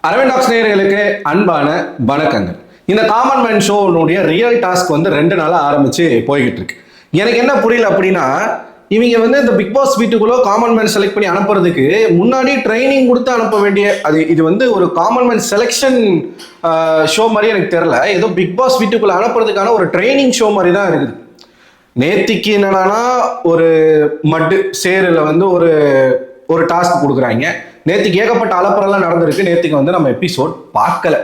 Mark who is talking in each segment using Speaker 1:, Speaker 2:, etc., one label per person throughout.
Speaker 1: Aravind tax நேயர்களுக்கு அன்பான வணக்கங்கள். இந்த காமன் மேன் ஷோனுடைய ரியல் டாஸ்க் வந்து 2 நாளா ஆரம்பிச்சு போய்கிட்டு இருக்கு. எனக்கு என்ன புரியல அப்படின்னா, இவங்க வந்து இந்த பிக் பாஸ் வீட்டுக்குள்ள காமன் மேன் செலக்ட் பண்ணி அனுப்புறதுக்கு முன்னாடி ட்ரைனிங் கொடுத்து அனுப்ப வேண்டிய இது வந்து ஒரு காமன் மேன் செலெக்ஷன் ஷோ மாதிரி எனக்கு தெரியல. ஏதோ பிக் பாஸ் வீட்டுக்குள்ள அனுப்புறதுக்கான ஒரு ட்ரைனிங் ஷோ மாதிரி தான் இருக்குது. நேத்திக்கு என்னன்னா ஒரு மட்டு சேரில் வந்து ஒரு டாஸ்க் கொடுக்குறாங்க. நேற்றுக்கு ஏகப்பட்ட அலப்பறெல்லாம் நடந்திருக்கு. நேற்றுக்கு வந்து நம்ம எபிசோட் பார்க்கல.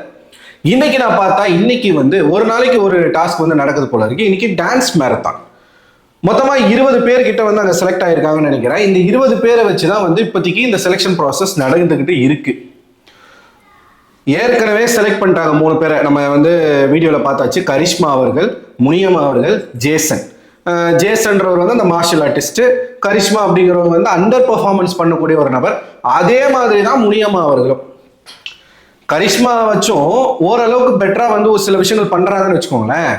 Speaker 1: இன்னைக்கு நான் பார்த்தா இன்னைக்கு வந்து ஒரு நாளைக்கு ஒரு டாஸ்க் வந்து நடக்குது போல இருக்கு. இன்னைக்கு டான்ஸ் மேரத்தான். மொத்தமா 20 பேர் கிட்ட வந்து அங்கே செலக்ட் ஆயிருக்காங்கன்னு நினைக்கிறேன். இந்த 20 பேரை வச்சுதான் வந்து இப்போதைக்கு இந்த செலெக்ஷன் ப்ராசஸ் நடந்துகிட்டு இருக்கு. ஏற்கனவே செலக்ட் பண்ணிட்டாங்க 3 பேரை. நம்ம வந்து வீடியோவில் பார்த்தாச்சு. கரிஷ்மா அவர்கள், முனியம்மா அவர்கள், ஜேசன். ஜேசன்றவர் வந்து அந்த மார்ஷல் ஆர்டிஸ்ட். கரிஷ்மா அப்படிங்கிறவங்க வந்து அண்டர் பெர்ஃபார்மன்ஸ் பண்ணக்கூடிய ஒரு நபர். அதே மாதிரி தான் முனியம்மா அவர்களும். கரிஷ்மா வச்சும் ஓரளவுக்கு பெட்டரா வந்து ஒரு சில விஷயங்கள் பண்றாங்கன்னு வச்சுக்கோங்களேன்.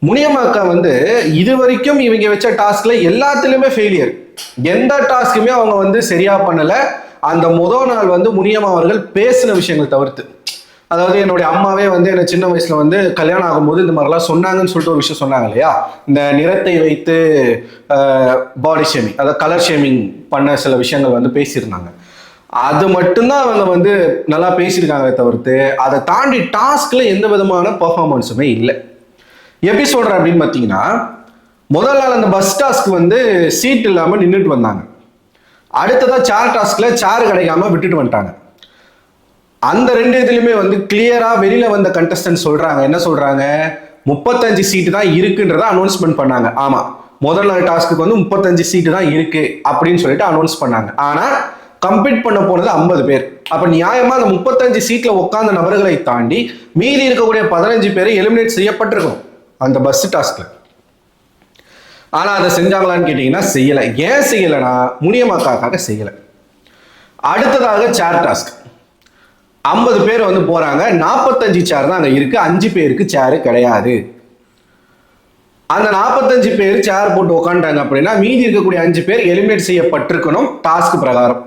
Speaker 1: முனியம்மா அக்கா வந்து இது வரைக்கும் இவங்க வச்ச டாஸ்க்ல எல்லாத்துலயுமே ஃபெயிலியர். எந்த டாஸ்க்குமே அவங்க வந்து சரியா பண்ணல. அந்த முதல் நாள் வந்து முனியம்மா அவர்கள் பேசின விஷயங்கள் தவிர்த்து, அதாவது என்னுடைய அம்மாவே வந்து என்ன சின்ன வயசுல வந்து கல்யாணம் ஆகும்போது இந்த மாதிரிலாம் சொன்னாங்கன்னு சொல்லிட்டு ஒரு விஷயம் சொன்னாங்க இல்லையா, இந்த நிறத்தை வைத்து பாடி ஷேமிங், அதாவது கலர் ஷேமிங் பண்ண சில விஷயங்கள் வந்து பேசியிருந்தாங்க. அது மட்டும்தான் அவங்க வந்து நல்லா பேசியிருக்காங்க தவிர்த்து அதை தாண்டி டாஸ்க்ல எந்த விதமான பர்ஃபார்மன்ஸுமே இல்லை. எப்படி சொல்றேன் அப்படின்னு பார்த்தீங்கன்னா, முதல் நாள் அந்த பஸ் டாஸ்க் வந்து சீட் இல்லாமல் நின்றுட்டு வந்தாங்க. அடுத்ததா சேர் டாஸ்க்ல சேர் கிடைக்காம விட்டுட்டு வந்துட்டாங்க. அந்த 2 இதுலயுமே வந்து கிளியரா வெளியில வந்த கண்டஸ்டன்ட் சொல்றாங்க. என்ன சொல்றாங்க? 35 சீட்டு தான் இருக்குன்றத அனௌன்ஸ்மெண்ட் பண்ணாங்க. ஆமா, முதல் நாள் டாஸ்க்கு வந்து 35 சீட்டு தான் இருக்கு அப்படின்னு சொல்லிட்டு அனௌன்ஸ் பண்ணாங்க. ஆனா கம்ப்ளீட் பண்ண போனது 50 பேர். அப்ப நியாயமா அந்த 35 சீட்ல உட்கார்ந்த நபர்களை தாண்டி மீதி இருக்கக்கூடிய 15 பேரை எலிமினேட் செய்யப்பட்டிருக்கும் அந்த பஸ் டாஸ்க்ல. ஆனா அதை செஞ்சாங்களான்னு கேட்டீங்கன்னா செய்யல. ஏன் செய்யலைன்னா முனியம்மாக்காக செய்யல. அடுத்ததாக சேர் டாஸ்க். 50 பேர் வந்து போறாங்க. 45 சேர் தான் அங்க இருக்கு. 5 பேருக்கு சேரு கிடையாது. அந்த 45 பேர் சேர் போட்டு உட்காந்துட்டாங்க அப்படின்னா மீதி இருக்கக்கூடிய 5 பேர் எலிமினேட் செய்யப்பட்டிருக்கணும் டாஸ்க் பிரகாரம்.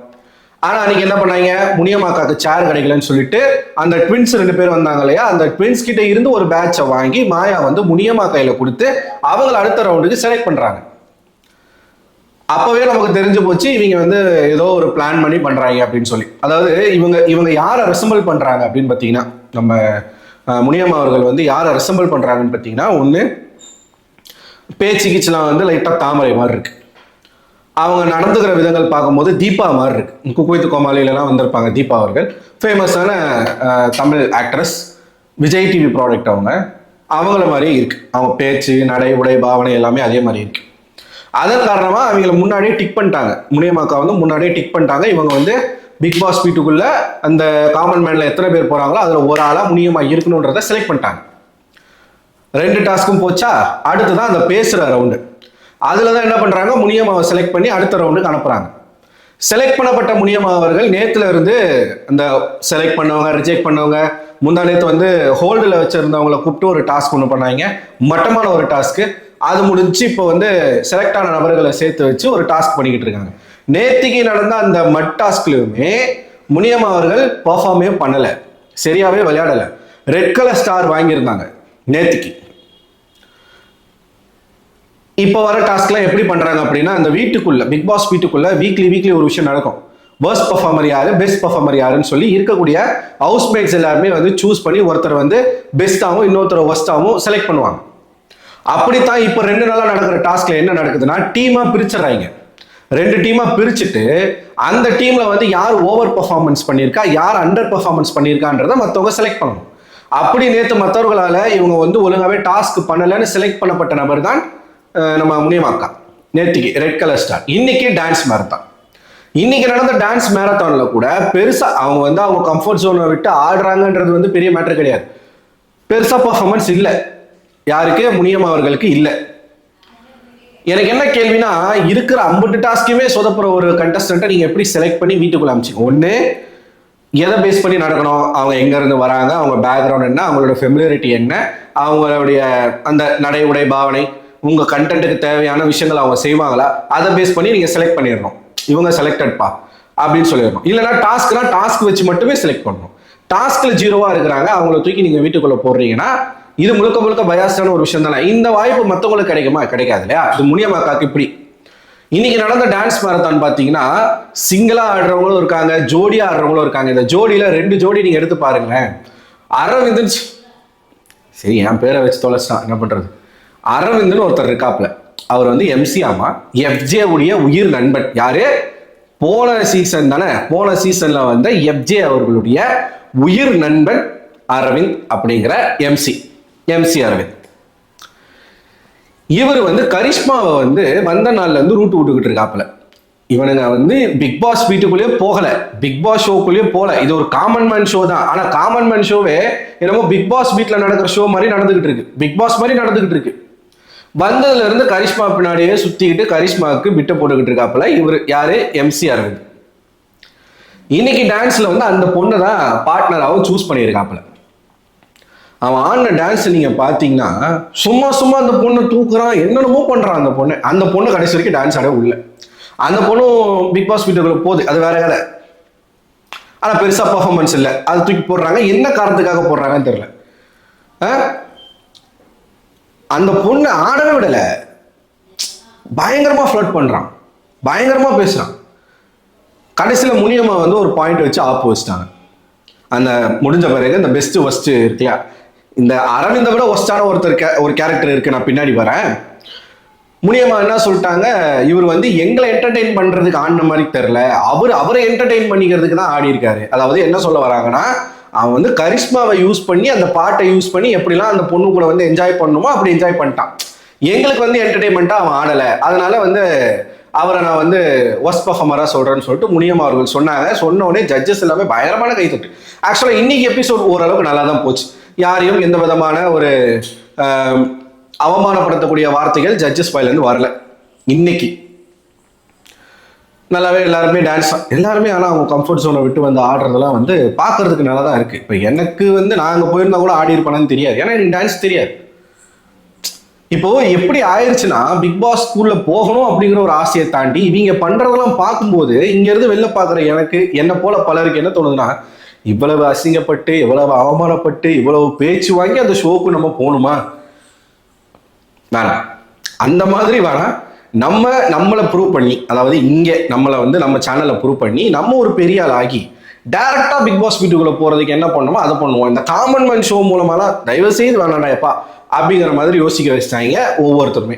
Speaker 1: ஆனா அன்னைக்கு என்ன பண்ணாங்க? முனியம்மாக்காக்கு சேர் கிடைக்கலன்னு சொல்லிட்டு அந்த ட்வின்ஸ் 2 பேர் வந்தாங்க இல்லையா, அந்த ட்வின்ஸ் கிட்ட இருந்து ஒரு பேட்சை வாங்கி மாயா வந்து முனியம்மா கையில கொடுத்து அவங்களை அடுத்த ரவுண்டுக்கு செலக்ட் பண்றாங்க. அப்பவே நமக்கு தெரிஞ்சு போச்சு இவங்க வந்து ஏதோ ஒரு பிளான் பண்ணி பண்றாங்க அப்படின்னு சொல்லி. அதாவது இவங்க யாரை ரெசம்பிள் பண்றாங்க அப்படின்னு பார்த்தீங்கன்னா, நம்ம முனியம்மா அவர்கள் வந்து யாரை ரெசம்பிள் பண்றாங்கன்னு பார்த்தீங்கன்னா, ஒன்று பேச்சு கீச்செல்லாம் வந்து லைட்டா தாமரை மாதிரி இருக்கு. அவங்க நடந்துக்கிற விதங்கள் பார்க்கும்போது தீபா மாதிரி இருக்கு. குக்வித் கோமாளியிலலாம் வந்திருப்பாங்க தீபா அவர்கள். ஃபேமஸான Tamil actress, Vijay TV product. அவங்கள மாதிரியே இருக்கு. அவங்க பேச்சு, நடை, உடை, பாவனை எல்லாமே அதே மாதிரி இருக்கு. அதன் காரணமா அவங்களை முன்னாடியே டிக் பண்ணிட்டாங்க. முனியம்மாக்கா வந்து முன்னாடியே டிக் பண்ணிட்டாங்க. இவங்க வந்து பிக் பாஸ் வீட்டுக்குள்ள அந்த காமன் மேன்ல எத்தனை பேர் போறாங்களோ அதுல ஒரு ஆளா முனியம்மா இருக்கணும்ன்றத செலக்ட் பண்ணிட்டாங்க. 2 டாஸ்க்கும் போச்சா, அடுத்துதான் அந்த பேசுற ரவுண்டு. அதுலதான் என்ன பண்றாங்க, முனியம்மாவை செலக்ட் பண்ணி அடுத்த ரவுண்டுக்கு அனுப்புறாங்க. செலக்ட் பண்ணப்பட்ட முனியம்மா அவர்கள் நேத்துல இருந்து அந்த செலக்ட் பண்ணவங்க, ரிஜெக்ட் பண்ணவங்க, முந்தா நேத்து வந்து ஹோல்டில் வச்சிருந்தவங்களை கூப்பிட்டு ஒரு டாஸ்க் ஒன்று பண்ணாங்க. மட்டமான ஒரு டாஸ்க்கு. அது முடிஞ்சு இப்போ வந்து செலக்ட் ஆன நபர்களை சேர்த்து வச்சு ஒரு டாஸ்க் பண்ணிக்கிட்டு இருக்காங்க. நேத்திக்கு நடந்த அந்த மட் டாஸ்க்லயுமே முனியம்மா அவர்கள் பர்ஃபார்மே பண்ணல, சரியாவே விளையாடல. ரெட் கலர் ஸ்டார் வாங்கியிருந்தாங்க நேத்திக்கு. இப்போ வர டாஸ்க்லாம் எப்படி பண்றாங்க அப்படின்னா, அந்த வீட்டுக்குள்ள பிக் பாஸ் வீட்டுக்குள்ள வீக்லி ஒரு விஷயம் நடக்கும். பெஸ்ட் பர்ஃபார்மர் யாரு, பெஸ்ட் பர்ஃபார்மர் யாருன்னு சொல்லி இருக்கக்கூடிய ஹவுஸ்மேட்ஸ் எல்லாருமே வந்து சூஸ் பண்ணி ஒருத்தர் வந்து பெஸ்டாகவும் இன்னொருத்தர் ஒஸ்டாகவும் செலக்ட் பண்ணுவாங்க. அப்படித்தான் இப்போ 2 நாளா நடக்கிற டாஸ்க்ல என்ன நடக்குதுன்னா, டீமா பிரிச்சிடறாங்க. 2 டீமா பிரிச்சுட்டு அந்த டீம்ல வந்து யார் ஓவர் பெர்ஃபார்மன்ஸ் பண்ணியிருக்கா, யார் அண்டர் பெர்ஃபார்மன்ஸ் பண்ணியிருக்கான்றத மற்றவங்க செலக்ட் பண்ணணும். அப்படி நேற்று மற்றவர்களால இவங்க வந்து ஒழுங்காவே டாஸ்க் பண்ணலன்னு செலக்ட் பண்ணப்பட்ட நபர் தான் நம்ம முனியம்மாக்கா. நேற்றுக்கு ரெட் கலர் ஸ்டார். இன்னைக்கு டான்ஸ் மேரத்தான். இன்னைக்கு நடந்த டான்ஸ் மேரத்தான்ல கூட பெருசா அவங்க வந்து அவங்க கம்ஃபர்ட் ஜோனை விட்டு ஆடுறாங்கன்றது வந்து பெரிய மேட்டர் கிடையாது. பெருசா பர்ஃபார்மன்ஸ் இல்லை. யாருக்கு? முனியம்மா அவர்களுக்கு இல்லை. எனக்கு என்ன கேள்வினா, இருக்கிற 50 டாஸ்க்குமே சொதப்புற ஒரு கண்டஸ்டன்ட்டை நீங்க எப்படி செலக்ட் பண்ணி வீட்டுக்குள்ள அமிச்சிங்க? ஒன்று, எதை பேஸ் பண்ணி நடக்கணும், அவங்க எங்க இருந்து வராங்க, அவங்க பேக்ரவுண்ட் என்ன, அவங்களோட ஃபெமிலியாரிட்டி என்ன, அவங்களுடைய அந்த நடை, உடை, பாவனை, உங்க கண்டென்ட்டுக்கு தேவையான விஷயங்கள் அவங்க செய்வாங்களா, அதை பேஸ் பண்ணி நீங்க செலக்ட் பண்ணிடணும். இவங்க செலக்டட்பா அப்படின்னு சொல்லிடணும். இல்லைன்னா டாஸ்க் வச்சு மட்டுமே செலக்ட் பண்ணணும். டாஸ்க்ல 0வா இருக்கிறாங்க, அவங்கள தூக்கி நீங்க வீட்டுக்குள்ள போடுறீங்கன்னா இது முழுக்க முழுக்க பயாஸ்டான ஒரு விஷயம் தானே. இந்த வாய்ப்பு மற்றவங்களுக்கு கிடைக்குமா? கிடைக்காது இல்லையா? இது முனியம்மாக்காக்கு இப்படி. இன்னைக்கு நடந்த டான்ஸ் மாரத்தான் பாத்தீங்கன்னா சிங்கிளா ஆடுறவங்களும் இருக்காங்க, ஜோடியா ஆடுறவங்களும் இருக்காங்க. இந்த ஜோடியில 2 ஜோடி நீங்க எடுத்து பாருங்களேன். அரவிந்தன், சரி என் பேரை வச்சு தொலைச்சிட்டான், என்ன பண்றது. அரவிந்தன் ஒருத்தர் இருக்காப்ல, அவர் வந்து எம்சி ஆமா, எஃப்ஜே உடைய உயிர் நண்பன். யாரு? போன சீசன் தானே, போன சீசன்ல வந்து எஃப்ஜே அவர்களுடைய உயிர் நண்பன் அரவிந்த் அப்படிங்கிற எம்சி அரவிந்த். இவர் வந்து கரிஷ்மாவை வந்து வந்த நாள்ல இருந்து ரூட் விட்டுக்கிட்டு இருக்காப்புல. இவனுங்க வந்து பிக் பாஸ் வீட்டுக்குள்ளேயே போகல, பிக் பாஸ் ஷோக்குள்ளேயே போல. இது ஒரு காமன் மேன் ஷோ தான். ஆனா காமன் மேன் ஷோவே என்னமோ பிக் பாஸ் வீட்டுல நடக்கிற ஷோ மாதிரி நடந்துகிட்டு இருக்கு, பிக் பாஸ் மாதிரி நடந்துகிட்டு இருக்கு. வந்ததுல இருந்து கரிஷ்மா பின்னாடியே சுத்திக்கிட்டு கரிஷ்மாவுக்கு பிட்ட போட்டுக்கிட்டு இருக்காப்புல இவர். யாரு? எம்சி அரவிந்த். இன்னைக்கு டான்ஸ்ல வந்து அந்த பொண்ணை தான் பார்ட்னராகவும் சூஸ் பண்ணியிருக்காப்புல. அவன் ஆடின டான்ஸ் நீங்க பாத்தீங்கன்னா சும்மா சும்மா அந்த பொண்ணை தூக்குறான், என்னென்னமோ பண்றான் அந்த பொண்ணு கடைசி வரைக்கும் டான்ஸ் ஆட உள்ள. அந்த பொண்ணும் பிக் பாஸ் வீட்டுக்குள்ள போகுது, அது வேற கதை. ஆனா பெருசா பர்ஃபார்மன்ஸ் இல்லை, அதை தூக்கி போடுறாங்க. என்ன காரணத்துக்காக போடுறாங்கன்னு தெரியல. அந்த பொண்ணு ஆடவே விடல, பயங்கரமா ஃப்ளர்ட் பண்றான், பயங்கரமா பேசுறான். கடைசியில முனியம்மா வந்து ஒரு பாயிண்ட் வச்சு ஆப்பு வச்சிட்டாங்க. அந்த முடிஞ்ச பிறகு இந்த பெஸ்ட் ஒஸ்ட் இருக்குல்ல, இந்த அரவிந்தை விட ஒஸ்டான ஒரு கேரக்டர் இருக்கு, நான் பின்னாடி வரேன். முனியம்மா என்ன சொல்லிட்டாங்க, இவர் வந்து எங்களை என்டர்டெயின் பண்றதுக்கு ஆடின மாதிரி தெரியல, அவரை என்டர்டெயின் பண்ணிக்கிறதுக்கு தான் ஆடி இருக்காரு. அதாவது என்ன சொல்ல வராங்கன்னா, அவன் வந்து கரிஷ்மாவை யூஸ் பண்ணி அந்த பாட்டை யூஸ் பண்ணி எப்படிலாம் அந்த பொண்ணு கூட வந்து என்ஜாய் பண்ணணுமோ அப்படி என்ஜாய் பண்ணிட்டான். எங்களுக்கு வந்து என்டர்டெயின்மெண்ட்டா அவன் ஆடலை, அதனால வந்து அவரை நான் வந்து ஒஸ்ட் பர்ஃபார்மரா சொல்றேன்னு சொல்லிட்டு முனியம்மா அவர்கள் சொன்னாங்க. சொன்ன உடனே ஜட்ஜஸ் எல்லாமே பயங்கரமான கைத்தட்டு. ஆக்சுவலா இன்னைக்கு எபிசோட் ஓரளவுக்கு நல்லா தான் போச்சு. யாரையும் எந்த விதமான ஒரு அவமானப்படுத்தக்கூடிய வார்த்தைகள் ஜட்ஜஸ் வாயிலிருந்து வரல. இன்னைக்கு நல்லாவே எல்லாருமே டான்ஸ், எல்லாருமே ஆனால் அவங்க கம்ஃபர்ட் ஜோனை விட்டு வந்து ஆடுறதெல்லாம் வந்து பார்க்கறதுக்கு நல்லா தான் இருக்கு. இப்போ எனக்கு வந்து நான் அங்கே போயிருந்தா கூட ஆடி இருப்பேன்னு தெரியாது, ஏன்னா எனக்கு டான்ஸ் தெரியாது. இப்போ எப்படி ஆயிடுச்சுன்னா, பிக் பாஸ் ஸ்கூல்ல போகணும் அப்படிங்கிற ஒரு ஆசையை தாண்டி இவங்க பண்றதெல்லாம் பார்க்கும்போது இங்க இருந்து வெளில பாக்குற எனக்கு, என்ன போல பலருக்கு என்ன தோணுதுன்னா, இவ்வளவு அசிங்கப்பட்டு, இவ்வளவு அவமானப்பட்டு, இவ்வளவு பேச்சு வாங்கி அந்த ஷோக்கு நம்ம போகணுமா? வேணாம். அந்த மாதிரி வேணாம். நம்மளை ப்ரூவ் பண்ணி, அதாவது இங்க நம்மளை வந்து நம்ம சேனல்ல ப்ரூவ் பண்ணி நம்ம ஒரு பெரிய ஆள் ஆகி டைரக்டா பிக் பாஸ் வீட்டுக்குள்ள போறதுக்கு என்ன பண்ணுமோ அதை பண்ணுவோம். இந்த காமன் மேன் ஷோ மூலமாலாம் தயவு செய்து வேணாண்டா எப்பா அப்படிங்கிற மாதிரி யோசிக்க வச்சிட்டாங்க ஒவ்வொருத்தருமே.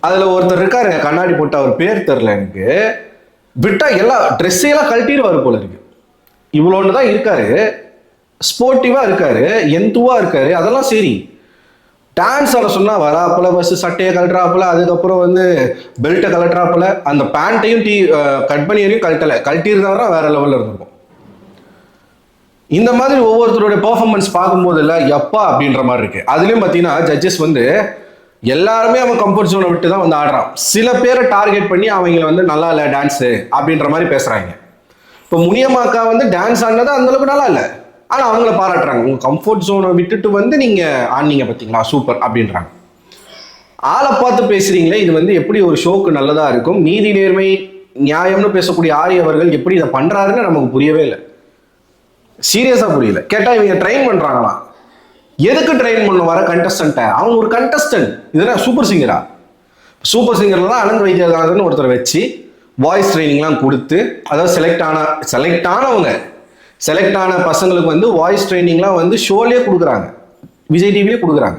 Speaker 1: அதுல ஒருத்தர் இருக்காரு, கண்ணாடி போட்டு, அவர் பேர் தெரியல எனக்கு, விட்டா எல்லா ட்ரெஸ்ஸையெல்லாம் கழட்டிடுவாரு போல இருக்கு. இவ்வளோன்னு தான் இருக்காரு, ஸ்போர்ட்டிவா இருக்காரு, எந்துவா இருக்காரு, அதெல்லாம் சரி. டான்ஸ் ஆட சொன்னா வராப்புல, பஸ் சட்டையை கழட்டுறாப்புல, அதுக்கப்புறம் வந்து பெல்ட்டை கழட்டுறாப்புல, அந்த பேண்ட்டையும் கட் பண்ணியையும் கழட்டியிருந்தாருன்னா வேற லெவல்ல இருந்திருக்கும். இந்த மாதிரி ஒவ்வொருத்தருடைய பெர்ஃபார்மன்ஸ் பார்க்கும்போது இல்லை எப்பா அப்படின்ற மாதிரி இருக்கு. அதுலயும் பார்த்தீங்கன்னா ஜட்ஜஸ் வந்து எல்லாருமே அவன் கம்ஃபர்ட் ஜோனை விட்டு தான் வந்து ஆடுறான். சில பேரை டார்கெட் பண்ணி அவங்கள வந்து நல்லா இல்லை டான்ஸு அப்படின்ற மாதிரி பேசுறாங்க. இப்போ முனியம்மாக்கா வந்து டான்ஸ் ஆடினது அந்த அளவுக்கு நல்லா இல்லை, ஆனால் அவங்கள பாராட்டுறாங்க. உங்க கம்ஃபர்ட் ஜோனை விட்டுட்டு வந்து நீங்க ஆடினீங்க பார்த்தீங்களா, சூப்பர் அப்படின்றாங்க. ஆளை பார்த்து பேசுறீங்களே, இது வந்து எப்படி ஒரு ஷோக்கு நல்லதா இருக்கும்? நீதி நேர்மை நியாயம்னு பேசக்கூடிய ஆரி அவர்கள் எப்படி இதை பண்றாருன்னு நமக்கு புரியவே இல்லை. சீரியஸா புரியல. கேட்டா இவங்க ட்ரெயின் பண்றாங்களாம். எதுக்கு ட்ரெயின் பண்ண வர கண்டஸ்டன்ட்டை? அவங்க ஒரு கண்டஸ்டன்ட், இதுனா சூப்பர் சிங்கரா? சூப்பர் சிங்கர்லாம் அனந்த் வைத்தியநாதன் ஒருத்தர் வச்சு வாய்ஸ் ட்ரைனிங்லாம் கொடுத்து, அதாவது செலக்ட் ஆன பசங்களுக்கு வந்து வாய்ஸ் ட்ரைனிங்லாம் வந்து ஷோலேயே கொடுக்குறாங்க, விஜய் டிவிலே கொடுக்குறாங்க.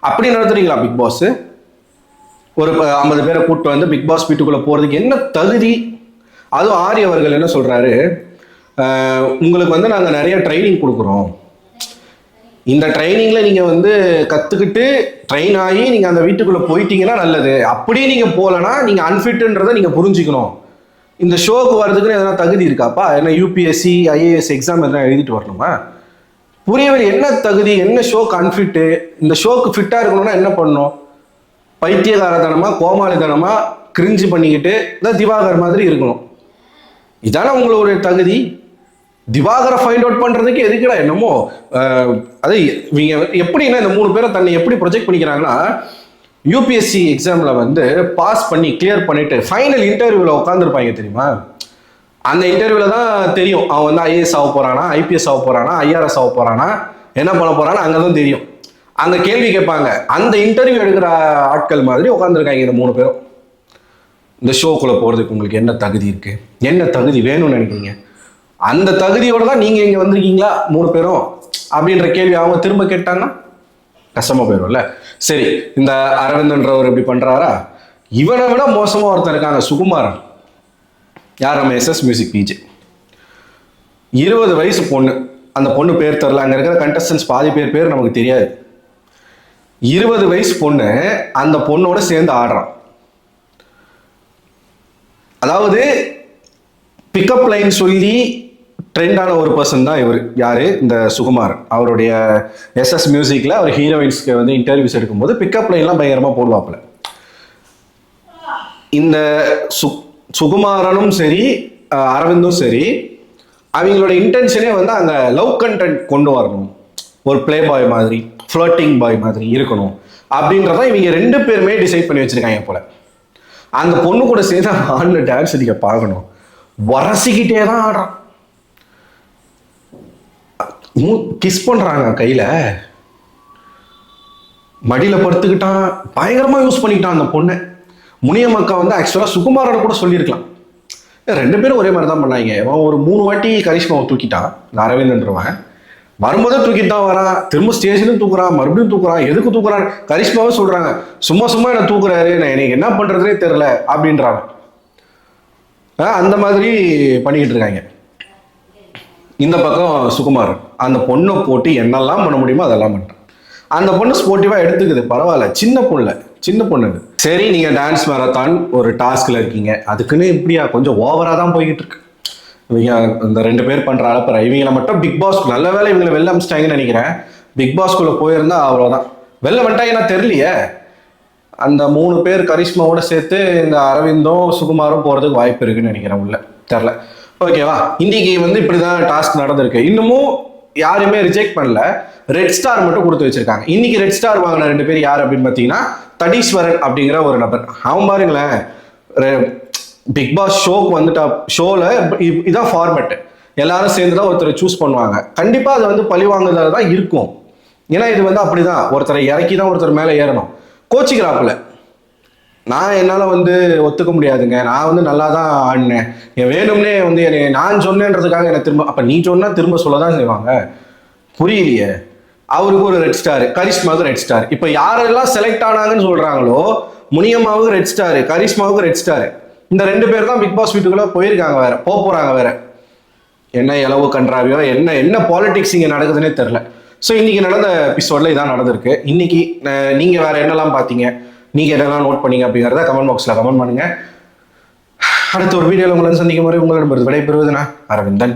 Speaker 1: அப்படி நடத்துறீங்களா பிக் பாஸ்? ஒரு 50 பேரை கூப்பிட்டு வந்து பிக் பாஸ் வீட்டுக்குள்ள போறதுக்கு என்ன தகுதி? அதுவும் ஆரி அவர்கள் என்ன சொல்றாரு, உங்களுக்கு வந்து நாங்கள் நிறைய ட்ரைனிங் கொடுக்குறோம், இந்த ட்ரைனிங்ல நீங்க வந்து கத்துக்கிட்டு ட்ரெயின் ஆகி நீங்க அந்த வீட்டுக்குள்ள போயிட்டீங்கன்னா நல்லது. அப்படியே நீங்க போகலன்னா நீங்க அன்ஃபிட்ன்றதை நீங்க புரிஞ்சுக்கணும். இந்த ஷோக்கு வர்றதுக்குன்னு எதனா தகுதி இருக்காப்பா? என்ன யூபிஎஸ்சி ஐஏஎஸ் எக்ஸாம் எதனா எழுதிட்டு வரணுமா? புரியவில்லை. என்ன தகுதி? என்ன ஷோக்கு அன்ஃபிட்டு? இந்த ஷோக்கு ஃபிட்டா இருக்கணும்னா என்ன பண்ணணும்? பைத்தியகாரத்தனமா, கோமாளித்தனமா, கிரிஞ்சு பண்ணிக்கிட்டு திவாகர் மாதிரி இருக்கணும். இதான உங்களுடைய தகுதி? திவாகரை ஃபைண்ட் அவுட் பண்றதுக்கு எதுக்குடா என்னமோ அது இவங்க எப்படின்னா இந்த 3 பேரை தன்னை எப்படி ப்ரொஜெக்ட் பண்ணிக்கிறாங்கன்னா, யூபிஎஸ்சி எக்ஸாம்ல வந்து பாஸ் பண்ணி கிளியர் பண்ணிட்டு ஃபைனல் இன்டர்வியூல உட்காந்துருப்பாங்க தெரியுமா? அந்த இன்டர்வியூல தான் தெரியும் அவன் வந்து ஐஏஎஸ் ஆக போறானா, ஐபிஎஸ் ஆக போறானா, ஐஆர்எஸ் ஆக போறானா, என்ன பண்ண போறான்னு அங்கதான் தெரியும். அந்த கேள்வி கேட்பாங்க. அந்த இன்டர்வியூ எடுக்கிற ஆட்கள் மாதிரி உட்காந்துருக்காங்க இந்த 3 பேரும். இந்த ஷோக்குள்ள போறதுக்கு உங்களுக்கு என்ன தகுதி இருக்கு, என்ன தகுதி வேணும்னு நினைக்கிறீங்க, அந்த தகுதியோட தான் நீங்க இங்க வந்திருக்கீங்களா 3 பேரும் அப்படின்ற கேள்வி அவங்க திரும்ப கேட்டாங்கன்னா கஷ்டமா போயிடும்ல. சரி, இந்த அரவிந்தன்றவர் இப்படி பண்றாரா, இவனை விட மோசமா ஒருத்தர் இருக்காங்க, சுகுமாரன். யார்? நம்ம எஸ்எஸ் மியூசிக் பிஜே. 20 வயசு பொண்ணு. அந்த பொண்ணு பேர் தெரியல, அங்க இருக்கிற கண்டஸ்டன்ஸ் பாதி பேர் நமக்கு தெரியாது. 20 வயசு பொண்ணு அந்த பொண்ணோட சேர்ந்து ஆடுறான். அதாவது பிக்கப் லைன் சொல்லி ட்ரெண்டான ஒரு பர்சன் தான் இவர். யாரு? இந்த சுகுமாரன். அவருடைய எஸ்எஸ் மியூசிக்ல அவர் ஹீரோயின்ஸ்க்கு வந்து இன்டர்வியூஸ் எடுக்கும்போது பிக்கப் லைன்லாம் பயங்கரமா போடுவாப்புல. இந்த சுகுமாரனும் சரி அரவிந்தும் சரி, அவங்களோட இன்டென்ஷனே வந்து அங்கே லவ் கண்டென்ட் கொண்டு வரணும், ஒரு பிளே பாய் மாதிரி, ஃப்ளர்ட்டிங் பாய் மாதிரி இருக்கணும் அப்படின்றத இவங்க 2 பேருமே டிசைட் பண்ணி வச்சிருக்காங்க போல. அந்த பொண்ணு கூட சேர்ந்து ஆடின டான்ஸ் அடிக்க பார்க்கணும், வரசிக்கிட்டே தான் ஆடுறான். கிஸ் பண்றாங்க, கையில மடியில படுத்துக்கிட்டான், பயங்கரமா யூஸ் பண்ணிக்கிட்டான் அந்த பொண்ணை. முனியமக்கா வந்து ஆக்சுவலா சுகுமாரன் கூட சொல்லியிருக்கலாம். 2 பேரும் ஒரே மாதிரி தான் பண்ணாங்க. அவன் ஒரு 3 வாட்டி கரிஷ்மாவை தூக்கிட்டான், இந்த அரவிந்தன்றவன். வரும்போதே தூக்கிட்டு தான் வரான், திரும்ப ஸ்டேஜ்லையும் தூக்குறான், மறுபடியும் தூக்குறான். எதுக்கு தூக்குறான்? கரிஷ்மாவே சொல்றாங்க, சும்மா சும்மா என்ன தூக்குறாரு, நான் எனக்கு என்ன பண்றதுனே தெரியல அப்படின்றாங்க. அந்த மாதிரி பண்ணிக்கிட்டு இருக்காங்க. இந்த பக்கம் சுகுமாரன் அந்த பொண்ணை போட்டு என்னெல்லாம் பண்ண முடியுமோ அதெல்லாம் பண்றான். அந்த பொண்ணு ஸ்போர்ட்டிவா எடுத்துக்குது, பரவாயில்ல, சின்ன பொண்ணு. சரி, நீங்க டான்ஸ் மேரத்தான் ஒரு டாஸ்க்ல இருக்கீங்க, அதுக்குன்னு இப்படியா கொஞ்சம் ஓவரா தான் போய்கிட்டு இருக்கு. இவங்க இந்த 2 பேர் பண்ற அளப்பற. இவங்களை மட்டும் பிக் பாஸ், நல்ல வேலை இவங்களை வெளில அமிச்சிட்டாங்கன்னு நினைக்கிறேன். பிக் பாஸ்குள்ள போயிருந்தா அவ்வளவுதான். வெளில வந்துட்டாங்கன்னா தெரியலையே. அந்த 3 பேர் கரிஷ்மாவோட சேர்த்து இந்த அரவிந்தும் சுகுமாரும் போறதுக்கு வாய்ப்பு இருக்குன்னு நினைக்கிறேன், உள்ள தெரியல. ஓகேவா? இன்னைக்கு வந்து இப்படிதான் டாஸ்க் நடந்திருக்கு. இன்னமும் யாருமே ரிஜெக்ட் பண்ணல, ரெட் ஸ்டார் மட்டும் கொடுத்து வச்சிருக்காங்க. இன்னைக்கு ரெட் ஸ்டார் வாங்கின 2 பேர் யார் அப்படின்னு பார்த்தீங்கன்னா தடீஸ்வரன் அப்படிங்கிற ஒரு நபர். அவன் பாருங்களேன், பிக் பாஸ் ஷோக்கு வந்துட்டா, ஷோல இதான் ஃபார்மேட், எல்லாரும் சேர்ந்து தான் ஒருத்தரை சூஸ் பண்ணுவாங்க. கண்டிப்பா அது வந்து பழி வாங்குதல் தான் இருக்கும். ஏன்னா இது வந்து அப்படிதான், ஒருத்தரை இறக்கி தான் ஒருத்தர் மேலே ஏறணும். கோச்சிக்கிறாப்புல, நான் என்னால் வந்து ஒத்துக்க முடியாதுங்க, நான் வந்து நல்லா தான் ஆடினேன், என் வேணும்னே வந்து என்னை நான் சொன்னேன்றதுக்காக என்னை திரும்ப, அப்போ நீ சொன்னால் திரும்ப சொல்ல தான் செய்வாங்க. புரியலையே. அவருக்கு ஒரு ரெட் ஸ்டார், கரிஷ்மாவுக்கு ரெட் ஸ்டார். இப்போ யாரெல்லாம் செலக்ட் ஆனாங்கன்னு சொல்கிறாங்களோ, முனியம்மாவுக்கு ரெட் ஸ்டார், கரிஷ்மாவுக்கு ரெட் ஸ்டார். இந்த 2 பேர் தான் பிக் பாஸ் வீட்டுக்குள்ளே போயிருக்காங்க, வேற போகிறாங்க வேற. என்ன இலவு கன்றாவியோ, என்ன பாலிடிக்ஸ் இங்கே நடக்குதுன்னே தெரில. ஸோ இன்னைக்கு நடந்த எபிசோட்ல இதான் நடந்திருக்கு. இன்னைக்கு நீங்கள் வேற என்னெல்லாம் பார்த்தீங்க, நீங்கள் என்னெல்லாம் நோட் பண்ணீங்க அப்படிங்கிறத கமெண்ட் பாக்ஸில் கமெண்ட் பண்ணுங்க. அடுத்த ஒரு வீடியோவில் உங்களை சந்திக்கும் வரை உங்களிடம் விடைபெறுவது நான் அரவிந்தன்.